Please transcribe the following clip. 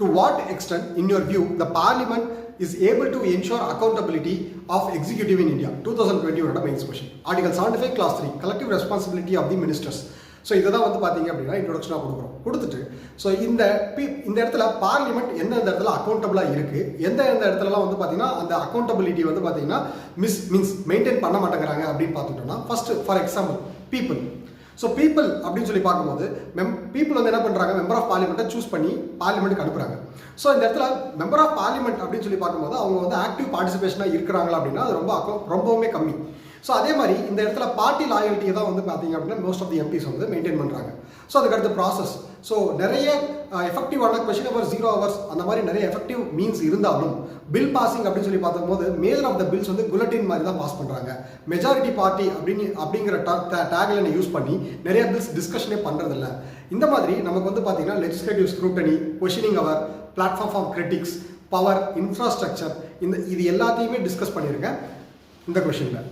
To what extent, in your view, the parliament is able to ensure accountability of executive in India? 2020 main question. Article 75, Class 3, collective responsibility of the ministers. So இதை தான் வந்து பார்த்தீங்க அப்படின்னா இன்ட்ரோடக்ஷனாக கொடுத்துட்டு so இந்த இடத்துல parliament எந்தெந்த இடத்துல அக்கௌண்டபிளாக இருக்குது, எந்த இடத்துலலாம் வந்து பார்த்தீங்கன்னா அந்த அக்கௌண்டபிலிட்டி வந்து பார்த்தீங்கன்னா மீன்ஸ் மெயின்டைன் பண்ண மாட்டேங்கிறாங்க அப்படின்னு பார்த்துட்டோம்னா, first for example people. So people அப்படின்னு சொல்லி பார்க்கும்போது பீப்புள் வந்து என்ன பண்ணுறாங்க, மெம்பர் ஆஃப் பார்லிமெண்ட்டை சூஸ் பண்ணி பார்லிமெண்ட்டுக்கு அனுப்புகிறாங்க. ஸோ இந்த இடத்துல மெம்பர் ஆஃப் பார்லிமெண்ட் அப்படின்னு சொல்லி பார்க்கும்போது அவங்க வந்து ஆக்டிவ் பார்ட்டிசிபேஷனாக இருக்கிறாங்களா அப்படின்னா அது ரொம்பவுமே கம்மி. ஸோ அதே மாதிரி இந்த இடத்துல பார்ட்டி லாயல்ட்டியை தான் வந்து பார்த்தீங்க அப்படின்னா மோஸ்ட் ஆஃப் தி எம்பிஸ் வந்து மெயின்டைன் பண்ணுறாங்க. ஸோ அதுக்கடுத்து ப்ராசஸ். ஸோ நிறைய எஃபெக்டிவான கொஸ்டின் ஹவர்ஸ் 0 hours அந்த மாதிரி நிறைய எஃபெக்டிவ் மீன்ஸ் இருந்தாலும் பில் பாசிங் அப்படின்னு சொல்லி பார்க்கும்போது மேஜர் ஆஃப் த பில்ஸ் வந்து குலட்டின் மாதிரி தான் பாஸ் பண்ணுறாங்க. மெஜாரிட்டி பார்ட்டி அப்படிங்கிற டேக்லைனை யூஸ் பண்ணி நிறைய பில்ஸ் டிஸ்கஷனே பண்ணுறதில்ல. இந்த மாதிரி நமக்கு வந்து பார்த்தீங்கன்னா legislative scrutiny, questioning hour, platform for critics, power, infrastructure, இது எல்லாத்தையுமே டிஸ்கஸ் பண்ணியிருக்கேன் இந்த கொஷினில்.